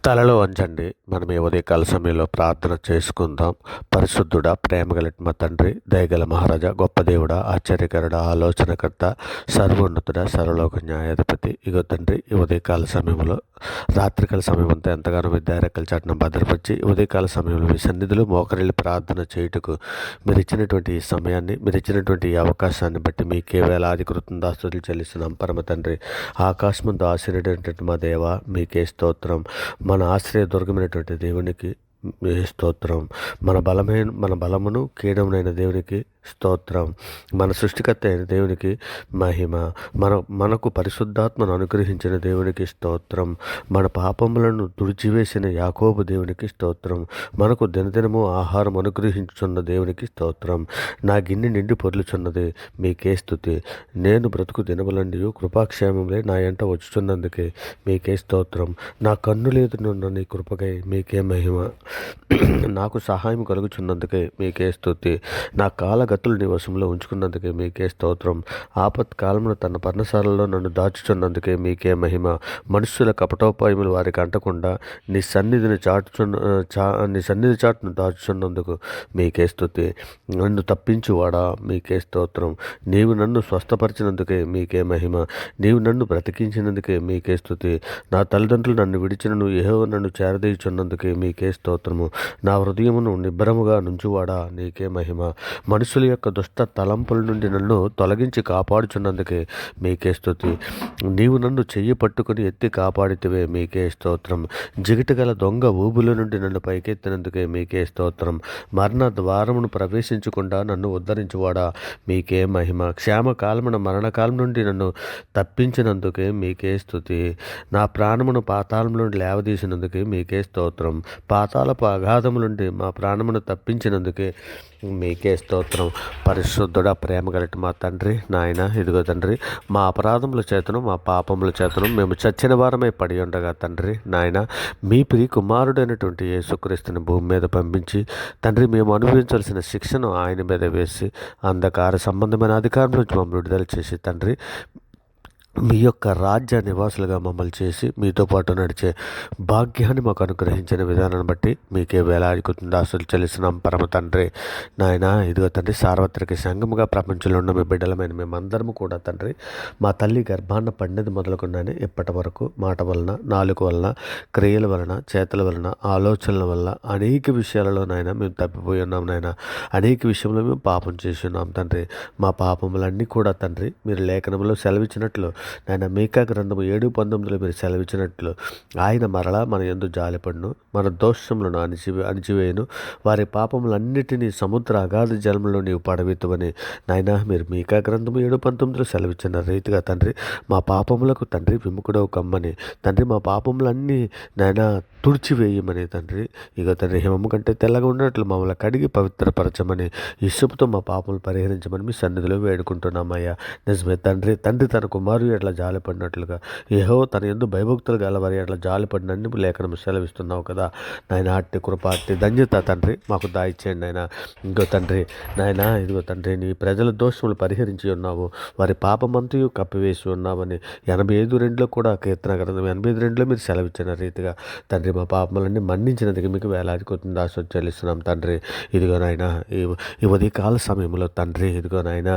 తలలో వంచండి. మనం ఈ ఉదయకాల సమయంలో ప్రార్థన చేసుకుందాం. పరిశుద్ధుడా, ప్రేమగలటి మా తండ్రి, దయగల మహారాజా, గొప్ప దేవుడా, ఆశ్చర్యకరుడా, ఆలోచనకర్త, సర్వోన్నతుడా, సర్వలోక న్యాయాధిపతి, ఇగో తండ్రి, ఈ ఉదయకాల సమయంలో రాత్రికాల సమయం అంతా ఎంతగానో మీ డైరెక్కల చాటున భద్రపరిచి ఉదయకాల సమయంలో మీ సన్నిధిలో మోకరిల్లి ప్రార్థన చేయుటకు మీరు ఇచ్చినటువంటి ఈ సమయాన్ని, మీరు ఇచ్చినటువంటి ఈ అవకాశాన్ని బట్టి మీకే వేలాది కృతజ్ఞతాస్తుతులు చెల్లిస్తున్నాం. పరమ తండ్రి, ఆకాశమందు ఆశ్చర్యమైనటువంటి మా దేవ, మీకే స్తోత్రం. మన ఆశ్రయదుర్గమైనటువంటి దేవునికి స్తోత్రం. మన బలమును కీడమునైన దేవునికి స్తోత్రం. మన సృష్టికర్త అయిన దేవునికి మహిమ. మనకు పరిశుద్ధాత్మను అనుగ్రహించిన దేవునికి స్తోత్రం. మన పాపములను తుడిచివేసిన యాకోబు దేవునికి స్తోత్రం. మనకు దినదినము ఆహారం అనుగ్రహించుచున్న దేవునికి స్తోత్రం. నా గిన్నె నిండి పొర్లుచున్నది, మీకే స్తుతి. నేను బ్రతుకు దినములండియు కృపాక్షేమములే నా ఎంట వచ్చుచున్నందుకే మీకే స్తోత్రం. నా కన్నులేదునున్న నీ కృపకై మీకే మహిమ. నాకు సహాయం కలుగుచున్నందుకే మీకే స్తుతి. నా కాలగతులు నీ వశంలో ఉంచుకున్నందుకే మీకే స్తోత్రం. ఆపత్కాలమును తన పర్ణశాలలో నన్ను దాచుచున్నందుకే మీకే మహిమ. మనుష్యుల కపటోపాయములు వారికి అంటకుండా నీ సన్నిధి చాటును దాచుచున్నందుకు మీకే స్తుతి. నన్ను తప్పించువాడా, మీకే స్తోత్రం. నీవు నన్ను స్వస్థపరిచినందుకే మీకే మహిమ. నీవు నన్ను బ్రతికించినందుకే మీకే స్తుతి. నా తల్లిదండ్రులు నన్ను విడిచినను యెహోవా నన్ను చేరదీయుచున్నందుకే మీకే స్తోత్రము. నా హృదయమును నిబ్బరముగా నుంచువాడా, నీకే మహిమ. మనుషుల యొక్క దుష్ట తలంపుల నుండి నన్ను తొలగించి కాపాడుచున్నందుకే మీకే స్తుతి. నీవు నన్ను చెయ్యి పట్టుకుని ఎత్తి కాపాడితివే, మీకే స్తోత్రం. జిగిటగల దొంగ ఊబుల నుండి నన్ను పైకెత్తినందుకే మీకే స్తోత్రం. మరణ ద్వారమును ప్రవేశించకుండా నన్ను ఉద్ధరించువాడా, మీకే మహిమ. క్షేమకాలమున మరణకాలం నుండి నన్ను తప్పించినందుకే మీకే స్తుతి. నా ప్రాణమును పాతాళం నుండి లేవదీసినందుకే మీకే స్తోత్రం. పాతాళపు అగాధము నుండి మా ప్రాణమును తప్పించినందుకే మీకే స్తోత్రం. పరిశుద్ధుడా, ప్రేమ గలటి మా తండ్రి, నాయన, ఇదిగో తండ్రి, మా అపరాధముల చేతను మా పాపముల చేతను మేము చచ్చిన వారమై పడి ఉండగా తండ్రి, నాయన, మీ ప్రియ కుమారుడైనటువంటి యేసుక్రీస్తుని భూమి మీద పంపించి తండ్రి, మేము అనుభవించాల్సిన శిక్షను ఆయన మీద వేసి అంధకార సంబంధమైన అధికారం నుంచి మమ్మల్ని విడుదల చేసి తండ్రి, మీ యొక్క రాజ్య నివాసులుగా మమ్మల్ని చేసి మీతో పాటు నడిచే భాగ్యాన్ని మాకు అనుగ్రహించిన విధానాన్ని బట్టి మీకే వేలాది కృతజ్ఞతాస్తుతులు చెల్లిస్తున్నాం. పరమ తండ్రి, నాయన, ఇదిగో తండ్రి, సార్వత్రిక సంఘముగా ప్రపంచంలో ఉన్న మీ బిడ్డలమైన మేమందరము కూడా తండ్రి, మా తల్లి గర్భాన్న పండిది మొదలుకున్నానే ఇప్పటి వరకు మాట వలన, నాలుక వలన, క్రియల వలన, చేతుల వలన, ఆలోచనల వల్ల అనేక విషయాలలో నాయన మేము తప్పిపోయి ఉన్నాం. నాయన, అనేక విషయంలో మేము పాపం చేసి ఉన్నాం తండ్రి. మా పాపములన్నీ కూడా తండ్రి, మీరు లేఖనంలో సెలవిచ్చినట్లు నాయన, మీకా గ్రంథము 7:19 మీరు సెలవిచ్చినట్లు ఆయన మరలా మన యందు జాలిపడును, మన దోషములను అణిచివేయును, వారి పాపములన్నిటినీ సముద్ర అగాధ జలంలో నీవు పడవెత్తువని నాయన మీరు మీకా గ్రంథము 7:19 సెలవిచ్చిన రీతిగా తండ్రి, మా పాపములకు తండ్రి విముఖుడవు కమ్మని తండ్రి, మా పాపములన్నీ నాయన తుడిచివేయమని తండ్రి, ఇక తండ్రి, హిమము కంటే తెల్లగా ఉన్నట్లు మమ్మల్ని కడిగి పవిత్రపరచమని, ఇసుపుతో మా పాపములు పరిహరించమని మీ సన్నిధిలో వేడుకుంటున్నామయ్యా. నిజమే తండ్రి, తన కుమారుడు ఎట్లా జాలిపడినట్లుగా యెహోవా తన యందు భయభక్తులు గలవారి అట్లా జాలిపడినని లేఖనం సెలవిస్తున్నావు కదా నాయన. అట్టి కృప, అట్టి ధన్యత తండ్రి మాకు దాయిచ్చేయండి నాయన. ఇంకో తండ్రి, నాయన, ఇదిగో తండ్రి, నీ ప్రజల దోషములు పరిహరించి ఉన్నావు, వారి పాపమంతయు కప్పివేసి ఉన్నామని 85:2 కూడా కీర్తన గ్రంథం 85:2 మీరు సెలవిచ్చిన రీతిగా తండ్రి, మా పాపములన్నీ మన్నించినందుకు మీకు వేలాది కృతజ్ఞతాస్తుతులు చెల్లిస్తున్నాం తండ్రి. ఇదిగో నాయన, ఈ ఉదయకాల సమయంలో తండ్రి, ఇదిగో నాయన,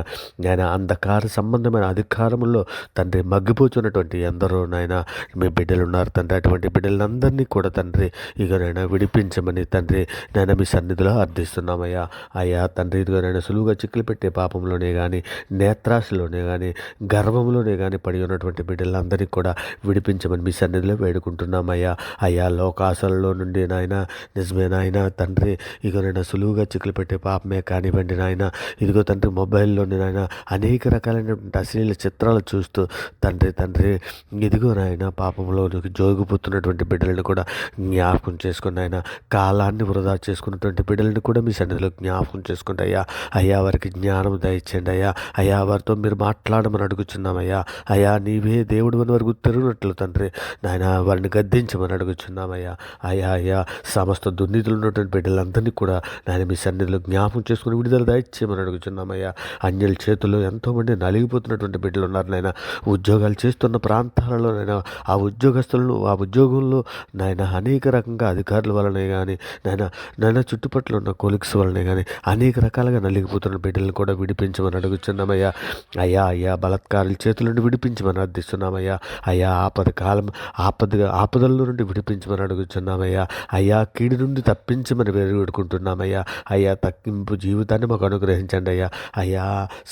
అంధకార సంబంధమైన అధికారముల్లో తండ్రి మగ్గిపోతున్నటువంటి ఎందరో నాయన మీ బిడ్డలు ఉన్నారు తండ్రి. అటువంటి బిడ్డలందరినీ కూడా తండ్రి ఇక నైనా విడిపించమని తండ్రి నాయన మీ సన్నిధిలో అర్థిస్తున్నామయ్యా. అయ్యా తండ్రి, ఇదిగో నైనా సులువుగా చిక్కులు పెట్టే పాపంలోనే కానీ, నేత్రాశలోనే కానీ, గర్వంలోనే కానీ పడి ఉన్నటువంటి బిడ్డలందరినీ కూడా విడిపించమని మీ సన్నిధిలో వేడుకుంటున్నామయ్యా. అయ్యా, లోకాశలలో నుండి నాయన, నిజమే నాయన తండ్రి, ఇదిగో నైనా సులువుగా చిక్కులు పెట్టే పాపమే కానివ్వండి నాయన, ఇదిగో తండ్రి మొబైల్లోని నాయన అనేక రకాలైనటువంటి అశ్లీల చిత్రాలు చూస్తూ తండ్రి, ఇదిగో నాయన పాపంలోనికి జోగిపోతున్నటువంటి బిడ్డలను కూడా జ్ఞాపకం చేసుకుని ఆయన, కాలాన్ని వృధా చేసుకున్నటువంటి బిడ్డలను కూడా మీ సన్నిధిలో జ్ఞాపకం చేసుకుంటే అయ్యా వారికి జ్ఞానం దయచేయండి అయ్యా వారితో మీరు మాట్లాడమని అడుగుచున్నామయ్యా. నీవే దేవుడు అని వారికి తెలియనట్లు తండ్రి నాయన వారిని గద్దించమని అడుగుచున్నామయ్యా. అడుగుచున్నామయ్యా. అయ్యా అయ్యా సమస్త దుర్నీతులు ఉన్నటువంటి బిడ్డలందరినీ కూడా నాయన మీ సన్నిధిలో జ్ఞాపం చేసుకుని విడుదల దయచేయమని అడుగుచున్నామయ్యా. అన్యుల చేతుల్లో ఎంతోమంది నలిగిపోతున్నటువంటి బిడ్డలు ఉన్నారు నాయన. ఉద్యోగాలు చేస్తున్న ప్రాంతాలలో నాయన ఆ ఉద్యోగస్తులను ఆ ఉద్యోగంలో నాయన అనేక రకంగా అధికారుల వలనే కానీ నాయన చుట్టుపక్కల ఉన్న కొలిక్స్ వలనే కానీ అనేక రకాలుగా నలిగిపోతున్న బిడ్డలను కూడా విడిపించమని అడుగుచున్నామయ్యా. అయ్యా అయ్యా బలత్కారుల చేతుల నుండి విడిపించమని అర్థిస్తున్నామయ్యా. అయ్యా ఆపదల నుండి విడిపించమని అడుగుచున్నామయ్యా. అయ్యా కీడు నుండి తప్పించమని వేడుకుంటున్నామయ్యా. అయ్యా తగ్గింపు జీవితాన్ని మాకు అనుగ్రహించండి అయ్యా. అయ్యా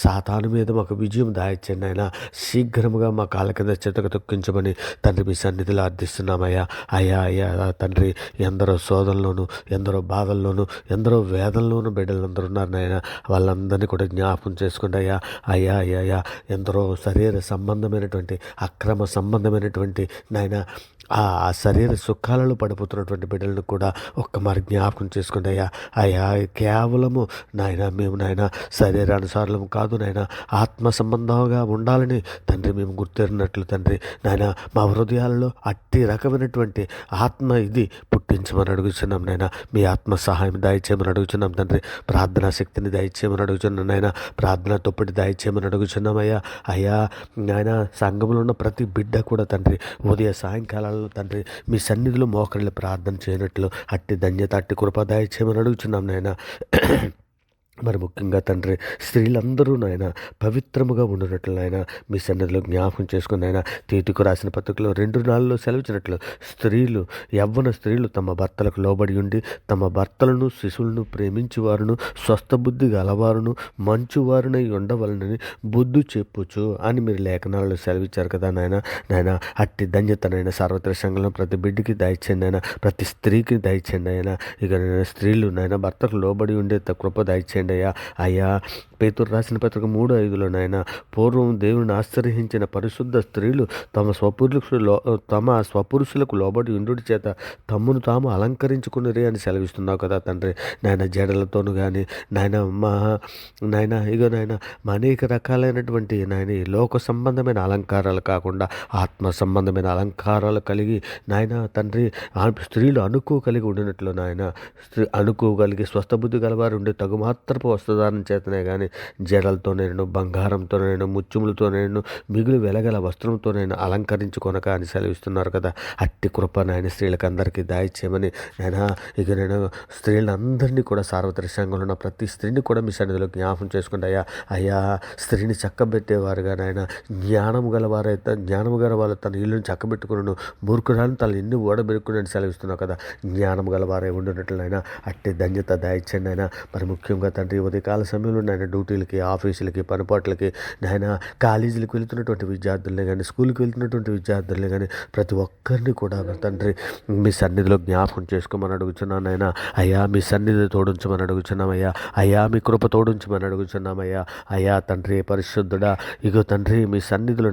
సాతాను మీద మాకు విజయం దాయిచ్చండి అయినా శీఘ్రముగా మా కాళ్ళ కింద చెతక తొక్కించమని తండ్రి మీ సన్నిధిలో అర్థిస్తున్నామయ్యా. అయ్యా అయ్యా తండ్రి ఎందరో శోధనలోను ఎందరో బాధల్లోనూ ఎందరో వేదనలోనూ బిడ్డలందరూ ఉన్నారు నాయన. వాళ్ళందరినీ కూడా జ్ఞాపకం చేసుకోండి అయ్యా. అయ్యా అయ్యా అయ్యా ఎందరో శరీర సంబంధమైనటువంటి అక్రమ సంబంధమైనటువంటి నాయన ఆ శరీర సుఖాలలో పడిపోతున్నటువంటి బిడ్డలను కూడా ఒక్కమారి జ్ఞాపకం చేసుకోండి అయ్యా. అయ్యా కేవలము మేము శరీరానుసారులము కాదు ఆత్మ సంబంధంగా ఉండాలని తండ్రి మేము గుర్తెరిగినట్లు తండ్రి మా హృదయాలలో అట్టి రకమైనటువంటి ఆత్మ ఇది పుట్టించమని అడుగుతున్నాం మీ ఆత్మ సహాయం దయచేయమని అడుగుతున్నాం తండ్రి. ప్రార్థనా శక్తిని దయచేయమని అడుగుతున్నాం ప్రార్థన తొప్పటి దయచేయమని అడుగుతున్నాం అయ్యా. అయ్యా సంఘంలో ఉన్న ప్రతి బిడ్డ కూడా తండ్రి ఉదయ సాయంకాలాలు తండ్రి మీ సన్నిధిలో మోకరిల్లి ప్రార్థన చేయనట్లు అట్టి ధన్యత అట్టి కృప దయచేయమని అడుగుతున్నాం నాయన. మరి ముఖ్యంగా తండ్రి స్త్రీలందరూ పవిత్రముగా ఉండినట్లు మీ సన్నిధిలో జ్ఞాపకం చేసుకుని తీతుకు రాసిన పత్రికలో 2:4 సెలవిచ్చినట్లు యవ్వన స్త్రీలు తమ భర్తలకు లోబడి ఉండి తమ భర్తలను శిశువులను ప్రేమించి వారును స్వస్థ బుద్ధి గలవారును మంచువారునై ఉండవలనని బుద్ధి చెప్పుచు అని మీరు లేఖనాలలో సెలవిచ్చారు కదా నాయన. అట్టి ధన్యత సార్వత్రిక సంఘంలో ప్రతి బిడ్డకి దయచేయండి ప్రతి స్త్రీకి దయచేయండి ఇక స్త్రీలు భర్తకు లోబడి ఉండే కృప దయచేయండి అయ్యా. పేతురు రాసిన పత్రిక 3:5 పూర్వం దేవుని ఆశ్రయించిన పరిశుద్ధ స్త్రీలు తమ స్వపురుషులకు లోబడి ఉండుడి చేత తమ్మును తాము అలంకరించుకునిరే అని సెలవిస్తున్నావు కదా తండ్రి. జడలతోనూ కానీ అనేక రకాలైనటువంటి ఈ లోక సంబంధమైన అలంకారాలు కాకుండా ఆత్మ సంబంధమైన అలంకారాలు కలిగి తండ్రి స్త్రీలు కలిగి ఉండినట్లు అనుకోగలిగి స్వస్థబుద్ధి గలవారు ఉండే తగు మాత్రపు వస్త్రధారణ చేతనే కానీ జడలతోనైనా బంగారంతోనైనా ముత్యములతోనైనా మిగులు వెలగల వస్త్రంతోనైనా అలంకరించుకొనక అని సెలవిస్తున్నారు కదా. అట్టి కృప స్త్రీలకు అందరికీ దాయిచ్చేయమని ఇక స్త్రీలందరినీ కూడా సార్వత్రిక సంఘంలో ఉన్న ప్రతి స్త్రీని కూడా మీ సన్నిధిలో జ్ఞాపకం చేసుకుంటే అయ్యా స్త్రీని చక్కబెట్టేవారుగా జ్ఞానము గల వాళ్ళు తన ఇల్లుని చక్కబెట్టుకున్నాను మూర్ఖురాలను తన ఇన్ని ఓడబెట్టుకుని సెలవిస్తున్నావు కదా. జ్ఞానం గల వారే ఉండినట్లయినా అట్టి ధన్యత దాయిచ్చండి మరి ముఖ్యంగా తండ్రి ఉదయకాల సమయంలో డ్యూటీలకి ఆఫీసులకి పనిపాట్లకి కాలేజీలకు వెళ్తున్నటువంటి విద్యార్థులనే కానీ స్కూల్కి వెళ్తున్నటువంటి విద్యార్థులనే కానీ ప్రతి ఒక్కరిని కూడా తండ్రి మీ సన్నిధిలో జ్ఞాపకం చేసుకోమని అడుగుతున్నాను అయ్యా. మీ సన్నిధి తోడించమని అడుగుతున్నామయ్యా. అయ్యా మీ కృప తోడించమని అడుగుతున్నామయ్యా. అయ్యా తండ్రి పరిశుద్ధుడా ఇగో తండ్రి మీ సన్నిధిలో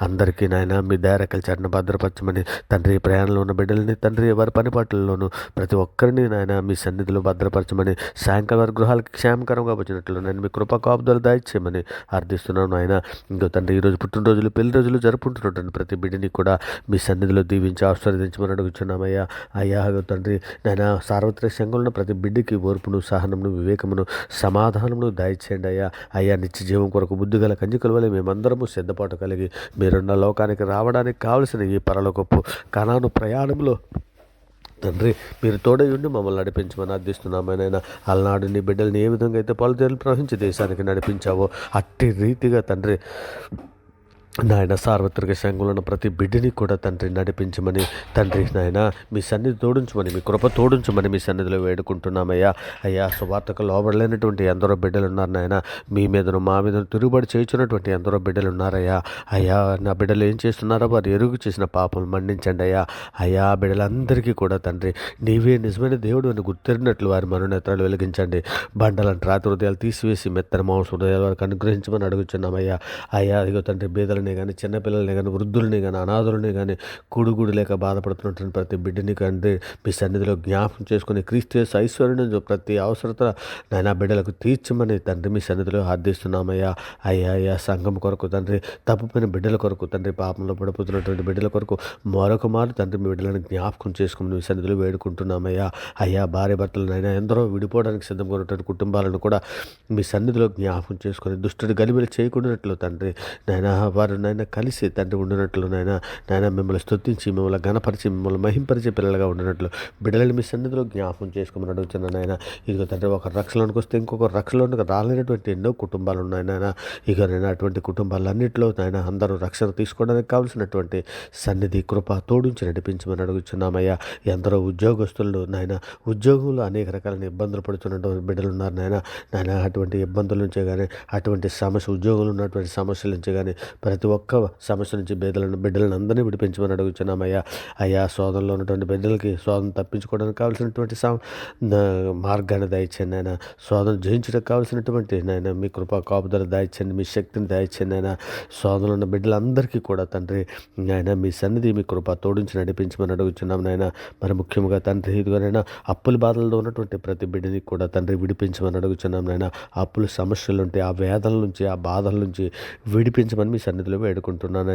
అందరికీ మీ దయరకల చరణ భద్రపరచమని తండ్రి ప్రయాణంలో ఉన్న బిడ్డలని తండ్రి వారి పనిపాట్లలోనూ ప్రతి ఒక్కరిని మీ సన్నిధిలో భద్రపరచమని సాయంకాలం వారి గృహాలకి క్షేమకరంగా వచ్చినట్లు మీ కృప కాపుదలు దాయిచ్చేయమని అర్థిస్తున్నాను ఆయన. ఇంకో తండ్రి ఈరోజు పుట్టినరోజులు పెళ్లి రోజులు జరుపుకుంటున్నటువంటి ప్రతి బిడ్డని కూడా మీ సన్నిధిలో దీవించి ఆశీర్వదించమని అడుగుతున్నామయ్యా. అయ్యా తండ్రి సార్వత్రిక సంఘంలో ప్రతి బిడ్డకి ఓర్పును సహనమును వివేకమును సమాధానమును దయచేయండి అయ్యా. అయ్యా నిత్య జీవం కొరకు బుద్ధిగల కంజికల వల్ల మేమందరము సిద్ధపాటు కలిగి మీరున్న లోకానికి రావడానికి కావలసిన ఈ పరలోకపు కణాను ప్రయాణంలో తండ్రి మీరు తోడై ఉండి మమ్మల్ని నడిపించమని అర్థిస్తున్నామైనా. అలనాడు నీ బిడ్డల్ని ఏ విధంగా అయితే పాలుతేలు ప్రవహించి దేశానికి నడిపించావో అట్టి రీతిగా తండ్రి సార్వత్రిక సంఘంలో ఉన్న ప్రతి బిడ్డని కూడా తండ్రి నడిపించమని తండ్రి మీ సన్నిధి తోడించమని మీ కృప తోడించమని మీ సన్నిధిలో వేడుకుంటున్నామయ్యా. అయ్యా సువార్తకు లోబడలేనటువంటి ఎందరో బిడ్డలు ఉన్నారు మీ మీదను మా మీదను తిరుగుబడి చేయించున్నటువంటి ఎందరో బిడ్డలు ఉన్నారయ్యా. అయ్యా నా బిడ్డలు ఏం చేస్తున్నారో వారు ఎరుగు చేసిన పాపం మన్నించండి అయ్యా. అయ్యా బిడ్డలందరికీ కూడా తండ్రి నీవే నిజమైన దేవుడు అని గుర్తెరిగినట్లు వారి మనోనేత్రాలు వెలిగించండి. బండలంటి రాతి హృదయాలు తీసివేసి మెత్తన మాంస హృదయాలు వారికి అనుగ్రహించమని అడుగుతున్నామయ్యా. అయ్యా అదిగో తండ్రి బీదల పిల్లల్ని కానీ, చిన్నపిల్లల్ని కానీ, వృద్ధుల్ని కానీ, అనాథుల్ని కానీ, కూడుగూడు లేక బాధపడుతున్నటువంటి ప్రతి బిడ్డని కంటే మీ సన్నిధిలో జ్ఞాపకం చేసుకుని క్రీస్తు యేసు ఐశ్వర్యం ప్రతి అవసరత నాయన బిడ్డలకు తీర్చమని తండ్రి మీ సన్నిధిలో అర్థిస్తున్నామయ్యా. అయ్యా సంఘం కొరకు తండ్రి, తప్పుపోయిన బిడ్డల కొరకు తండ్రి, పాపంలో పడిపోతున్నటువంటి బిడ్డల కొరకు మరొక మారు తండ్రి మీ బిడ్డలను జ్ఞాపకం చేసుకుని మీ సన్నిధిలో వేడుకుంటున్నామయ్యా. అయ్యా భార్య భర్తలనైనా ఎందరో విడిపోవడానికి సిద్ధంగా ఉన్నటువంటి కుటుంబాలను కూడా మీ సన్నిధిలో జ్ఞాపకం చేసుకొని దుష్టుడు గలిబిలి చేయకుండానట్లు తండ్రి నాయన వారు నాయన కలిసి తండ్రి ఉండినట్లు నాయన మిమ్మల్ని స్తుతించి, మిమ్మల్ని గణపరిచి, మిమ్మల్ని మహింపరిచే పిల్లలుగా ఉండినట్లు బిడ్డలను మీ సన్నిధిలో జ్ఞాపకం చేసుకోమని అడుగుతున్నాను నాయన. ఇదిగో తండ్రి, ఒక రక్షణలోనికి వస్తే ఇంకొక రక్షణలోనికి రాలేనటువంటి ఎన్నో కుటుంబాలు ఉన్నాయి నాయన. ఇక నేను అటువంటి కుటుంబాలన్నింటిలో నాయన అందరూ రక్షణ తీసుకోవడానికి కావాల్సినటువంటి సన్నిధి కృప తోడించి నడిపించమని అడుగుతున్నామయ్యా. ఎందరో ఉద్యోగస్తులు నాయన ఉద్యోగంలో అనేక రకాలైన ఇబ్బందులు పడుతున్నటువంటి బిడ్డలు ఉన్నారు నాయన అటువంటి ఇబ్బందుల నుంచే కానీ, అటువంటి ఉద్యోగంలో ఉన్నటువంటి సమస్యల నుంచి కానీ, ప్రతి ఒక్క సమస్య నుంచి బిడ్డలను అందరినీ విడిపించమని అడుగుతున్నామయ్యా. అయ్యా శోధనలో ఉన్నటువంటి బిడ్డలకి శోధన తప్పించుకోవడానికి కావాల్సినటువంటి మార్గాన్ని దయచేయండి నాయన. శోధన జయించడానికి కావాల్సినటువంటి నాయన మీ కృపా కాపుదల దయచేయండి, మీ శక్తిని దయచేయండి నాయన. శోధనలో ఉన్న బిడ్డలందరికీ కూడా తండ్రి నాయన మీ సన్నిధి మీ కృప తోడించి నడిపించమని అడుగుతున్నాం నాయన. మరి ముఖ్యంగా తండ్రి ఇదిగోనైనా అప్పుల బాధల్లో ఉన్నటువంటి ప్రతి బిడ్డని కూడా తండ్రి విడిపించమని అడుగుతున్నాం నాయన. అప్పుల సమస్యలు ఉంటే ఆ వేదనల నుంచి, ఆ బాధల నుంచి విడిపించమని మీ సన్నిధిలో వేడుకుంటున్నాను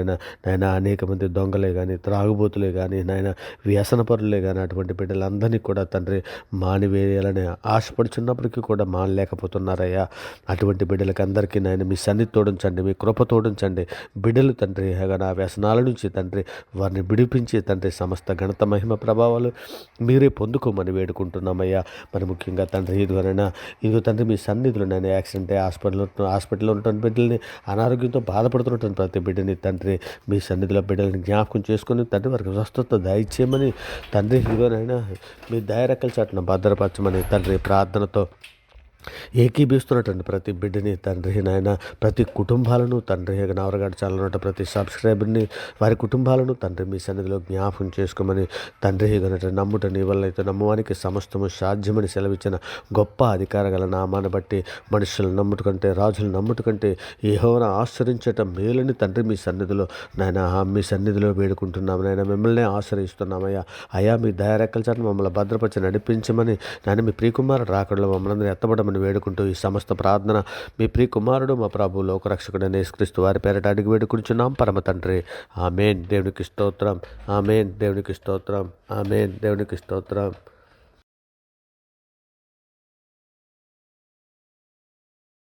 నాయన. అనేక మంది దొంగలే కానీ, త్రాగుబోతులే కానీ, నాయన వ్యసనపరులే కానీ అటువంటి బిడ్డలందరినీ కూడా తండ్రి మానివేయాలని ఆశపడుచున్నప్పటికీ కూడా మానలేకపోతున్నారయ్యా. అటువంటి బిడ్డలకి అందరికీ నాయన మీ సన్నిధి తోడించండి, మీ కృప తోడించండి. బిడ్డలు తండ్రి నా వ్యసనాల నుంచి తండ్రి వారిని విడిపించి తండ్రి సమస్త ఘనత మహిమ ప్రభావాలు మీరే పొందుకోమని వేడుకుంటున్నామయ్యా. మరి ముఖ్యంగా తండ్రి ఇదిగో తండ్రి మీ సన్నిధిలో నేను యాక్సిడెంట్ హాస్పిటల్లో ఉన్నటువంటి బిడ్డల్ని, అనారోగ్యంతో బాధపడుతున్నటువంటి ప్రతి బిడ్డని తండ్రి మీ సన్నిధిలో బిడ్డలని జ్ఞాపకం చేసుకుని తండ్రి వారికి స్వస్థత దయచేయమని తండ్రి ఇదిగోనైనా మీ దయరెక్కల చాటున భద్రపరచమని తండ్రి ప్రార్థనతో ఏకీభిస్తున్నటువంటి ప్రతి బిడ్డని తండ్రి నాయన, ప్రతి కుటుంబాలను తండ్రి నావరగాడు చాలన్నట్టు ప్రతి సబ్స్క్రైబర్ని, వారి కుటుంబాలను తండ్రి మీ సన్నిధిలో జ్ఞాపకం చేసుకోమని తండ్రి నమ్ముట నీ వల్ల అయితే నమ్మవానికి సమస్తము సాధ్యమని సెలవిచ్చిన గొప్ప అధికార గల నామాన్ని బట్టి మనుషులు నమ్ముట కంటే, రాజులు నమ్ముట కంటే యెహోవాను ఆశ్రయించటం మేలని తండ్రి మీ సన్నిధిలో నాయన మీ సన్నిధిలో వేడుకుంటున్నాము నాయన. మిమ్మల్ని ఆశ్రయిస్తున్నామయ్యా. అయ్యా మీ దయారెక్కల చాటున మమ్మల్ని భద్రపరిచి నడిపించమని నాయన మీ ప్రియకుమారుడు రాకడలో మమ్మల్ని ఎత్తబడమని వేడుకుంటూ ఈ సమస్త ప్రార్థన మీ ప్రియ కుమారుడు మా ప్రభు లోకరక్షకుడైన యేసుక్రీస్తు వారి పేరట అడిగి వేడుకుంటున్నాం పరమ తండ్రి. ఆమేన్. దేవునికి స్తోత్రం. ఆమేన్. దేవునికి స్తోత్రం. ఆమేన్. దేవునికి స్తోత్రం.